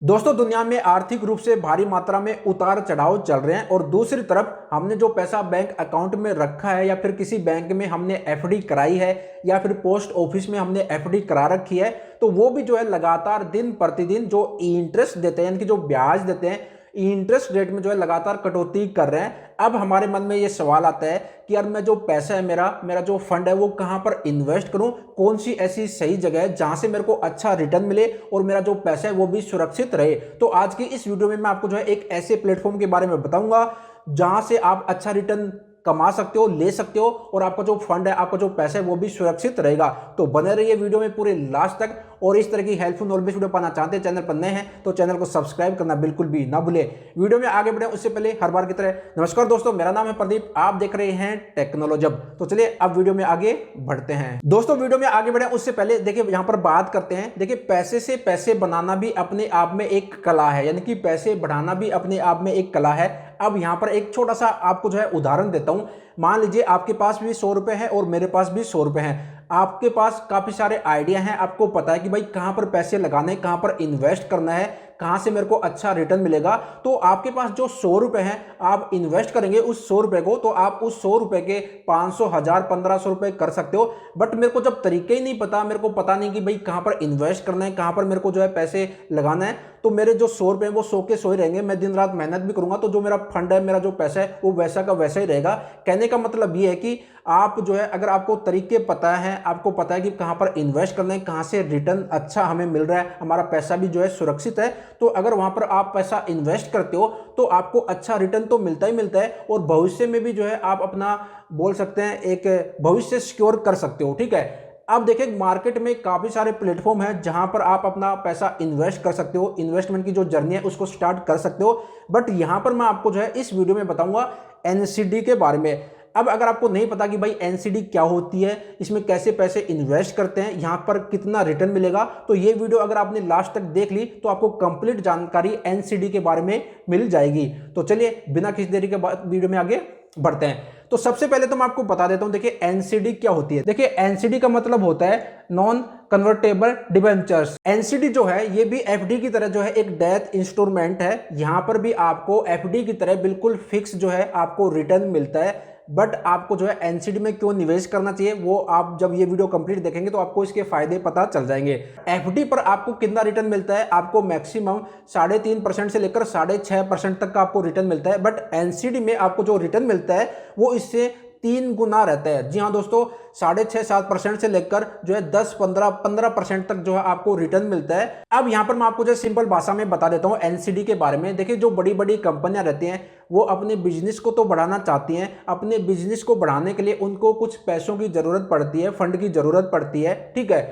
दोस्तों, दुनिया में आर्थिक रूप से भारी मात्रा में उतार चढ़ाव चल रहे हैं और दूसरी तरफ हमने जो पैसा बैंक अकाउंट में रखा है या फिर किसी बैंक में हमने एफडी कराई है या फिर पोस्ट ऑफिस में हमने एफडी करा रखी है, तो वो भी जो है लगातार दिन प्रतिदिन जो इंटरेस्ट देते हैं, यानी कि जो ब्याज देते हैं, इंटरेस्ट रेट में जो है लगातार कटौती कर रहे हैं। अब हमारे मन में ये सवाल आता है कि यार मैं जो पैसा है, मेरा मेरा जो फंड है, वो कहाँ पर इन्वेस्ट करूं, कौन सी ऐसी सही जगह है जहां से मेरे को अच्छा रिटर्न मिले और मेरा जो पैसा है वो भी सुरक्षित रहे। तो आज की इस वीडियो में मैं आपको जो है एक ऐसे प्लेटफॉर्म के बारे में बताऊंगा जहां से आप अच्छा रिटर्न कमा सकते हो, ले सकते हो और आपका जो फंड है, आपका जो पैसा है वो भी सुरक्षित रहेगा। तो बने रहिए वीडियो में पूरे लास्ट तक। और इस तरह की हेल्पफुल नॉलेज वीडियो पाना चाहते हैं, चैनल पर नए हैं तो चैनल को सब्सक्राइब करना बिल्कुल भी ना भूले। वीडियो में आगे बढ़े उससे पहले हर बार की तरह नमस्कार दोस्तों, मेरा नाम है प्रदीप, आप देख रहे हैं टेक्नोलॉजब। तो चलिए अब वीडियो में आगे बढ़ते हैं। दोस्तों, वीडियो में आगे बढ़े उससे पहले देखिए यहां पर बात करते हैं। देखिए, पैसे से पैसे बनाना भी अपने आप में एक कला है, यानी कि पैसे बढ़ाना भी अपने आप में एक कला है। अब यहां पर एक छोटा सा आपको जो है उदाहरण देता हूं। मान लीजिए आपके पास भी 100 रुपए है और मेरे पास भी 100 रुपए हैं। आपके पास काफी सारे आइडिया हैं, आपको पता है कि भाई कहां पर पैसे लगाने, कहां पर इन्वेस्ट करना है, कहां से मेरे को अच्छा रिटर्न मिलेगा। तो आपके पास जो 100 रुपए हैं, आप इन्वेस्ट करेंगे उस 100 रुपए को, तो आप उस 100 रुपए के 500, 1000, 1500 रुपए कर सकते हो। बट मेरे को जब तरीके ही नहीं पता, मेरे को पता नहीं कि भाई कहां पर इन्वेस्ट करना है, कहां पर मेरे को जो है पैसे लगाना है, तो मेरे जो 100 रुपए हैं वो 100 के 100 ही रहेंगे। मैं दिन रात मेहनत भी करूंगा तो जो मेरा फंड है, मेरा जो पैसा है वो वैसा का वैसा ही रहेगा। कहने का मतलब ये है कि आप जो है, अगर आपको तरीके पता है, आपको पता है कि कहां पर इन्वेस्ट करना है, कहां से रिटर्न अच्छा हमें मिल रहा है, हमारा पैसा भी जो है सुरक्षित है, तो अगर वहां पर आप पैसा इन्वेस्ट करते हो तो आपको अच्छा रिटर्न तो मिलता ही मिलता है और भविष्य में भी जो है आप अपना बोल सकते हैं एक भविष्य सिक्योर कर सकते हो। ठीक है। अब देखिए, मार्केट में काफी सारे प्लेटफॉर्म हैं जहां पर आप अपना पैसा इन्वेस्ट कर सकते हो, इन्वेस्टमेंट की जो जर्नी है उसको स्टार्ट कर सकते हो। बट यहां पर मैं आपको जो है इस वीडियो में बताऊंगा एनसीडी के बारे में। अब अगर आपको नहीं पता कि भाई एनसीडी क्या होती है, इसमें कैसे पैसे इन्वेस्ट करते हैं, यहां पर कितना रिटर्न मिलेगा, तो ये वीडियो अगर आपने लास्ट तक देख ली तो आपको कंप्लीट जानकारी एनसीडी के बारे में मिल जाएगी। तो चलिए बिना किसी देरी के बाद वीडियो में आगे बढ़ते हैं। तो सबसे पहले तो मैं आपको बता देता हूं, देखिए एनसीडी क्या होती है। देखिए, एनसीडी का मतलब होता है नॉन कन्वर्टेबल डिबेंचर्स। एनसीडी जो है ये भी एफडी की तरह जो है एक डेथ इंस्ट्रूमेंट है। यहां पर भी आपको एफडी की तरह बिल्कुल फिक्स जो है आपको रिटर्न मिलता है। बट आपको जो है एनसीडी में क्यों निवेश करना चाहिए वो आप जब ये वीडियो कंप्लीट देखेंगे तो आपको इसके फायदे पता चल जाएंगे। एफडी पर आपको कितना रिटर्न मिलता है, आपको मैक्सिमम 3.5% से लेकर 6.5% तक का आपको रिटर्न मिलता है। बट एनसीडी में आपको जो रिटर्न मिलता है वो इससे 3 गुना रहता है। जी हाँ दोस्तों, 6.5-7% से लेकर जो है 10-15% तक जो है आपको रिटर्न मिलता है। अब यहां पर मैं आपको जो सिंपल भाषा में बता देता हूं एनसीडी के बारे में। देखिए, जो बड़ी बड़ी कंपनियां रहती हैं वो अपने बिजनेस को तो बढ़ाना चाहती हैं। अपने बिजनेस को बढ़ाने के लिए उनको कुछ पैसों की जरूरत पड़ती है, फंड की जरूरत पड़ती है। ठीक है।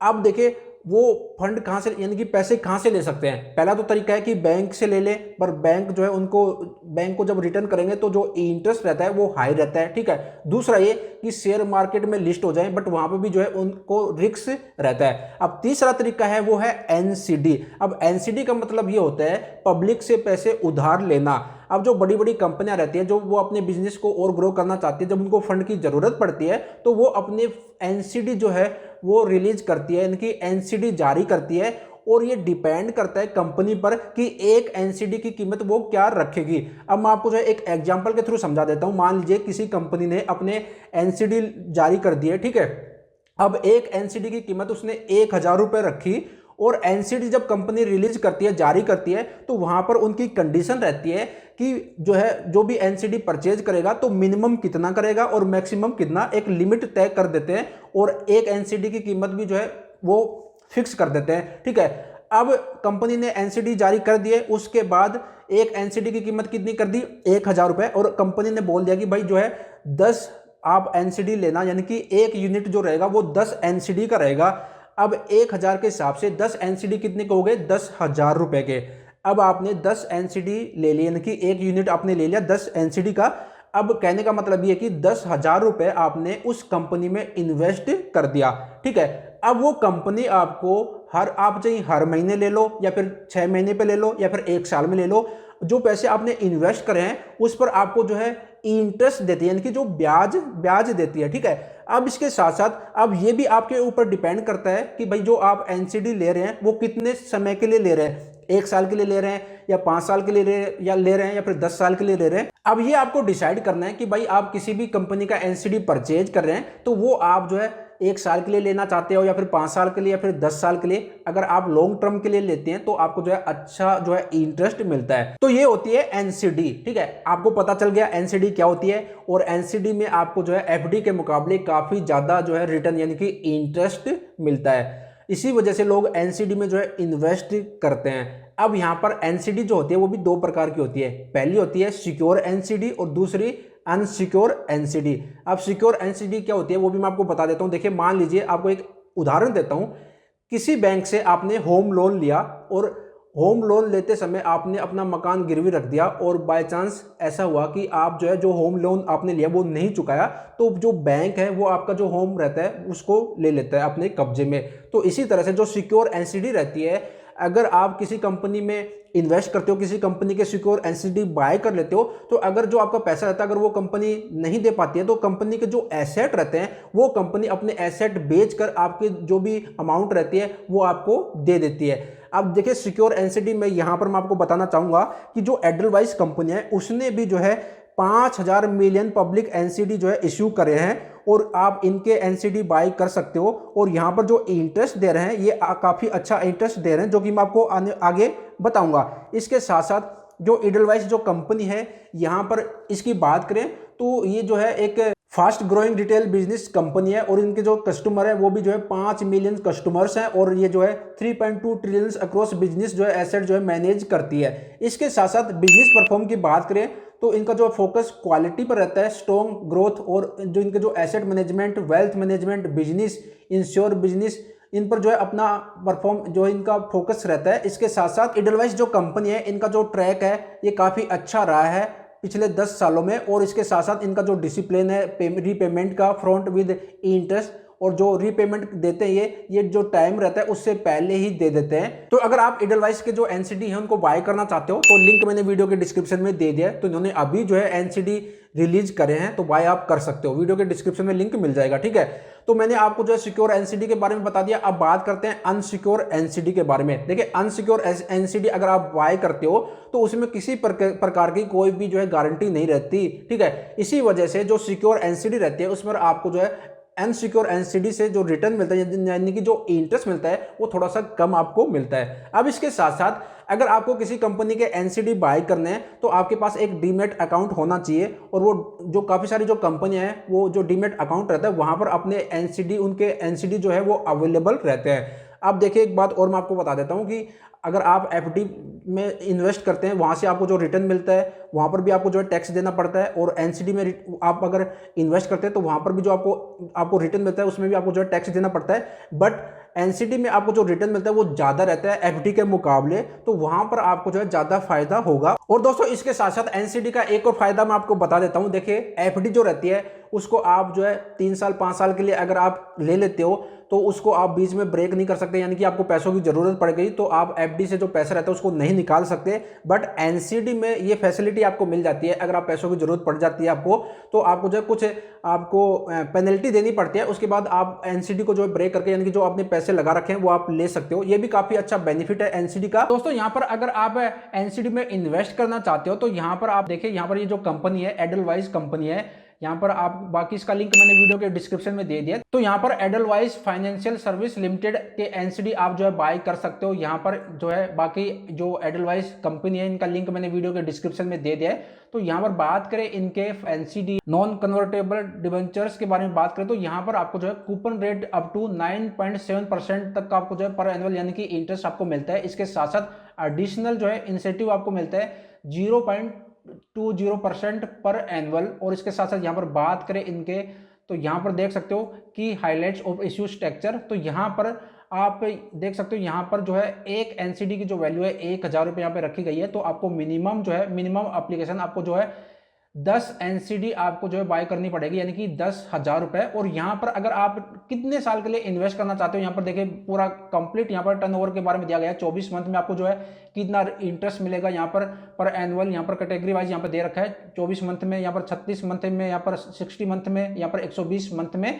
अब देखिए, वो फंड कहां से, यानी कि पैसे कहां से ले सकते हैं। पहला तो तरीका है कि बैंक से ले ले, पर बैंक जो है उनको, बैंक को जब रिटर्न करेंगे तो जो इंटरेस्ट रहता है वो हाई रहता है। ठीक है। दूसरा ये कि शेयर मार्केट में लिस्ट हो जाए, बट वहां पर भी जो है उनको रिस्क रहता है। अब तीसरा तरीका है वो है एनसीडी। अब एनसीडी का मतलब ये होता है पब्लिक से पैसे उधार लेना। अब जो बड़ी बड़ी कंपनियां रहती है, जो वो अपने बिजनेस को और ग्रो करना चाहती है, जब उनको फंड की जरूरत पड़ती है तो वो अपने एनसीडी जो है वो रिलीज करती है, इनकी एनसीडी जारी करती है। और ये डिपेंड करता है कंपनी पर कि एक एनसीडी की कीमत वो क्या रखेगी। अब मैं आपको जो है एक एग्जांपल के थ्रू समझा देता हूं। मान लीजिए किसी कंपनी ने अपने एनसीडी जारी कर दी है। ठीक है। अब एक एनसीडी की कीमत उसने 1000 रुपए रखी और एनसीडी जब कंपनी रिलीज करती है, जारी करती है, तो वहां पर उनकी कंडीशन रहती है कि जो है, जो भी एनसीडी परचेज करेगा तो मिनिमम कितना करेगा और मैक्सिमम कितना, एक लिमिट तय कर देते हैं और एक एनसीडी की कीमत भी जो है वो फिक्स कर देते हैं। ठीक है। अब कंपनी ने एनसीडी जारी कर दी है, उसके बाद एक एनसीडी की कीमत कितनी कर दी, 1000 रुपए, और कंपनी ने बोल दिया कि भाई जो है 10 आप एनसीडी लेना, यानी कि एक यूनिट जो रहेगा वो 10 एनसीडी का रहेगा। अब 1000 के हिसाब से 10 एनसीडी कितने के हो गए, 10,000 रुपए के। अब आपने 10 एनसीडी ले लिया, यानी कि एक यूनिट आपने ले लिया 10 एनसीडी का। अब कहने का मतलब ये कि 10,000 रुपए आपने उस कंपनी में इन्वेस्ट कर दिया। ठीक है। अब वो कंपनी आपको आप चाहे हर महीने ले लो या फिर 6 महीने पे ले लो या फिर 1 साल में ले लो, जो पैसे आपने इन्वेस्ट करे हैं उस पर आपको जो है इंटरेस्ट देती है, यानी कि जो ब्याज देती है। ठीक है। अब इसके साथ साथ अब ये भी आपके ऊपर डिपेंड करता है कि भाई जो आप एनसीडी ले रहे हैं वो कितने समय के लिए ले रहे हैं। 1 साल के लिए ले रहे हैं या 5 साल के लिए ले रहे हैं या फिर 10 साल के लिए ले रहे हैं। अब ये आपको डिसाइड करना है कि भाई आप किसी भी कंपनी का एनसीडी परचेज कर रहे हैं तो वो आप जो है 1 साल के लिए लेना चाहते हो या फिर 5 साल के लिए या फिर 10 साल के लिए। अगर आप लॉन्ग टर्म के लिए लेते हैं तो आपको जो है अच्छा जो है इंटरेस्ट मिलता है। तो ये होती है एनसीडी। ठीक है, आपको पता चल गया एनसीडी क्या होती है, और एनसीडी में आपको जो है एफडी के मुकाबले काफी ज्यादा जो है रिटर्न यानी कि इंटरेस्ट मिलता है। इसी वजह से लोग एनसीडी में जो है इन्वेस्ट करते हैं। अब यहां पर एनसीडी जो होती है वो भी 2 प्रकार की होती है। पहली होती है सिक्योर एनसीडी और दूसरी अनसिक्योर एनसीडी। अब सिक्योर एनसीडी क्या होती है वो भी मैं आपको बता देता हूं। देखिए, मान लीजिए आपको एक उदाहरण देता हूं। किसी बैंक से आपने होम लोन लिया और होम लोन लेते समय आपने अपना मकान गिरवी रख दिया और बाय चांस ऐसा हुआ कि आप जो है जो होम लोन आपने लिया वो नहीं चुकाया, तो जो बैंक है वो आपका जो होम रहता है उसको ले लेता है अपने कब्जे में। तो इसी तरह से जो सिक्योर एनसीडी रहती है, अगर आप किसी कंपनी में इन्वेस्ट करते हो, किसी कंपनी के सिक्योर एनसीडी बाय कर लेते हो, तो अगर जो आपका पैसा रहता है अगर वो कंपनी नहीं दे पाती है तो कंपनी के जो एसेट रहते हैं वो कंपनी अपने एसेट बेचकर आपके जो भी अमाउंट रहती है वो आपको दे देती है। अब देखिए, सिक्योर एनसीडी में यहां पर मैं आपको बताना चाहूंगा कि जो एडलवाइस कंपनी है उसने भी जो है 5000 मिलियन पब्लिक एनसीडी जो है इश्यू करे हैं और आप इनके एनसीडी बाय कर सकते हो। और यहां पर जो इंटरेस्ट दे रहे हैं ये काफी अच्छा इंटरेस्ट दे रहे हैं, जो कि मैं आपको आगे बताऊंगा। इसके साथ साथ जो एडलवाइस जो कंपनी है यहां पर इसकी बात करें तो ये जो है एक fast growing retail business company है और इनके जो कस्टमर है वो भी जो है 5 मिलियन कस्टमर्स हैं और ये जो है 3.2 ट्रिलियन अक्रॉस बिजनेस जो है एसेट जो है मैनेज करती है। इसके साथ साथ बिजनेस परफॉर्म की बात करें तो इनका जो फोकस क्वालिटी पर रहता है, स्ट्रॉन्ग ग्रोथ, और जो इनके जो asset management, wealth management, business, insure business, इन पर जो है अपना परफॉर्म जो है इनका फोकस रहता है। इसके साथ साथ एडलवाइस जो कंपनी है इनका जो ट्रैक है ये काफ़ी अच्छा रहा है पिछले 10 सालों में, और इसके साथ साथ इनका जो डिसिप्लिन है रीपेमेंट का, फ्रंट विद इंटरेस्ट, और जो रीपेमेंट देते हैं ये जो टाइम रहता है उससे पहले ही दे देते हैं। तो अगर आप एडलवाइस के जो एनसीडी है उनको बाय करना चाहते हो तो लिंक मैंने वीडियो के डिस्क्रिप्शन में दे दिया है। तो इन्होंने अभी जो है एनसीडी रिलीज करे हैं तो बाय आप कर सकते हो, वीडियो के डिस्क्रिप्शन में लिंक मिल जाएगा। ठीक है, तो मैंने आपको जो है सिक्योर एनसीडी के बारे में बता दिया। अब बात करते हैं अनसिक्योर एनसीडी के बारे में। देखिए, अनसिक्योर एनसीडी अगर आप बाय करते हो तो उसमें किसी प्रकार की कोई भी जो है गारंटी नहीं रहती। ठीक है, इसी वजह से जो सिक्योर एनसीडी रहती है उस पर आपको जो है अनसिक्योर एनसीडी से जो रिटर्न मिलता है यानी कि जो इंटरेस्ट मिलता है वो थोड़ा सा कम आपको मिलता है। अब इसके साथ साथ अगर आपको किसी कंपनी के एनसीडी बाय करने हैं तो आपके पास एक डीमैट अकाउंट होना चाहिए, और वो जो काफ़ी सारी जो कंपनियां हैं वो जो डीमैट अकाउंट रहता है वहां पर अपने एनसीडी, उनके एनसीडी जो है वो अवेलेबल रहते हैं। अब देखिए, एक बात और मैं आपको बता देता हूं कि अगर आप एफडी में इन्वेस्ट करते हैं वहां से आपको जो रिटर्न मिलता है वहां पर भी आपको जो है टैक्स देना पड़ता है, और एनसीडी में आप अगर इन्वेस्ट करते हैं तो वहां पर भी जो आपको रिटर्न मिलता है उसमें भी आपको जो है टैक्स देना पड़ता है। बट एनसीडी में आपको जो रिटर्न मिलता है वो ज्यादा रहता है एफडी के मुकाबले, तो वहां पर आपको जो है ज्यादा फायदा होगा। और दोस्तों, इसके साथ साथ एनसीडी का एक और फायदा मैं आपको बता देता हूं। देखिए, एफडी जो रहती है उसको आप जो है 3 साल 5 साल के लिए अगर आप ले लेते हो तो उसको आप बीच में ब्रेक नहीं कर सकते, यानी कि आपको पैसों की जरूरत पड़ गई तो आप एफडी से जो पैसा रहता है उसको नहीं निकाल सकते। बट एनसीडी में ये फैसिलिटी आपको मिल जाती है। अगर आप पैसों की जरूरत पड़ जाती है आपको, तो आपको जो है कुछ आपको पेनल्टी देनी पड़ती है, उसके बाद आप एनसीडी को जो है ब्रेक करके यानी कि जो आपने पैसे लगा रखे हैं वो आप ले सकते हो। ये भी काफी अच्छा बेनिफिट है एनसीडी का। दोस्तों, यहाँ पर अगर आप एनसीडी में इन्वेस्ट करना चाहते हो तो यहाँ पर आप देखिए, यहाँ पर ये जो कंपनी है एडलवाइस कंपनी है, यहाँ पर आप बाकी इसका लिंक मैंने वीडियो के डिस्क्रिप्शन में दे दिया। तो यहाँ पर एडलवाइस फाइनेंशियल सर्विस लिमिटेड के एनसीडी आप जो है बाय कर सकते हो। यहाँ पर जो है बाकी जो एडलवाइस कंपनी है इनका लिंक मैंने वीडियो के डिस्क्रिप्शन में दे दिया है। तो यहाँ पर बात करें इनके एनसीडी नॉन कन्वर्टेबल डिबेंचर्स के बारे में बात करें तो यहाँ पर आपको जो है कूपन रेट अप टू 9.7% तक का आपको जो है पर एनुअल यानी कि इंटरेस्ट आपको मिलता है। इसके साथ साथ एडिशनल जो है इंसेंटिव आपको मिलता है 0.20% पर एनुअल। और इसके साथ साथ यहाँ पर बात करें इनके, तो यहाँ पर देख सकते हो कि हाइलाइट्स ऑफ इश्यू स्ट्रक्चर, तो यहाँ पर आप देख सकते हो यहाँ पर जो है एक एनसीडी की जो वैल्यू है 1000 रुपये यहाँ पे रखी गई है। तो आपको मिनिमम जो है मिनिमम एप्लीकेशन आपको जो है 10 एनसीडी आपको जो है बाय करनी पड़ेगी, यानी कि 10,000 रुपए। और यहाँ पर अगर आप कितने साल के लिए इन्वेस्ट करना चाहते हो, यहाँ पर देखिए पूरा कंप्लीट यहाँ पर टर्नओवर के बारे में दिया गया है। 24 मंथ में आपको जो है कितना इंटरेस्ट मिलेगा यहाँ पर एनुअल, यहाँ पर कैटेगरी वाइज यहाँ पर दे रखा है। 24 मंथ में, यहाँ पर 36 मंथ में, यहाँ पर 60 मंथ में, यहाँ पर 120 मंथ में,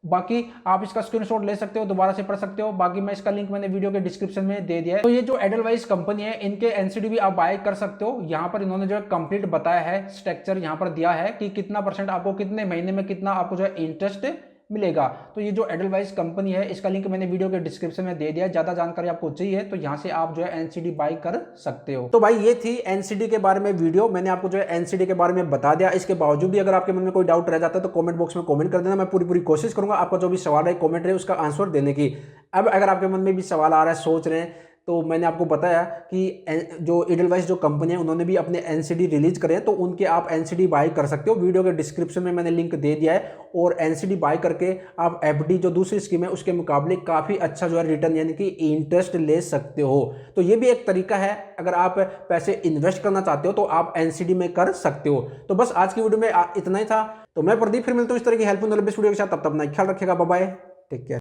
बाकी आप इसका स्क्रीनशॉट ले सकते हो, दोबारा से पढ़ सकते हो। बाकी मैं इसका लिंक मैंने वीडियो के डिस्क्रिप्शन में दे दिया है। तो ये जो एडलवाइस कंपनी है, इनके एनसीडी भी आप बाय कर सकते हो। यहाँ पर इन्होंने जो है कंप्लीट बताया है, स्ट्रक्चर यहाँ पर दिया है कि कितना % आपको कितने महीने में कितना आपको जो है इंटरेस्ट मिलेगा। तो ये जो एडलवाइस कंपनी है, इसका लिंक मैंने वीडियो के डिस्क्रिप्शन में दे दिया है। ज्यादा जानकारी आपको चाहिए तो यहाँ से आप जो है एनसीडी बाय कर सकते हो। तो भाई ये थी एनसीडी के बारे में वीडियो, मैंने आपको जो है एनसीडी के बारे में बता दिया। इसके बावजूद भी अगर आपके मन में कोई डाउट रह जाता है तो कमेंट बॉक्स में कमेंट कर देना, मैं पूरी कोशिश करूंगा आपका जो भी सवाल है कमेंट रहे उसका आंसर देने की। अब अगर आपके मन में भी सवाल आ रहा है, सोच रहे हैं, तो मैंने आपको बताया कि जो एडलवाइस जो कंपनी है उन्होंने भी अपने एनसीडी रिलीज करे हैं, तो उनके आप एनसीडी बाय कर सकते हो। वीडियो के डिस्क्रिप्शन में मैंने लिंक दे दिया है। और एनसीडी बाय करके आप एफडी जो दूसरी स्कीम है उसके मुकाबले काफ़ी अच्छा जो है रिटर्न यानी कि इंटरेस्ट ले सकते हो। तो ये भी एक तरीका है, अगर आप पैसे इन्वेस्ट करना चाहते हो तो आप एनसीडी में कर सकते हो। तो बस आज की वीडियो में इतना ही था। तो मैं प्रदीप फिर मिलता हूँ इस तरह की हेल्पफुल वीडियो के साथ। तब तक अपना ख्याल रखिएगा। Bye bye, take care.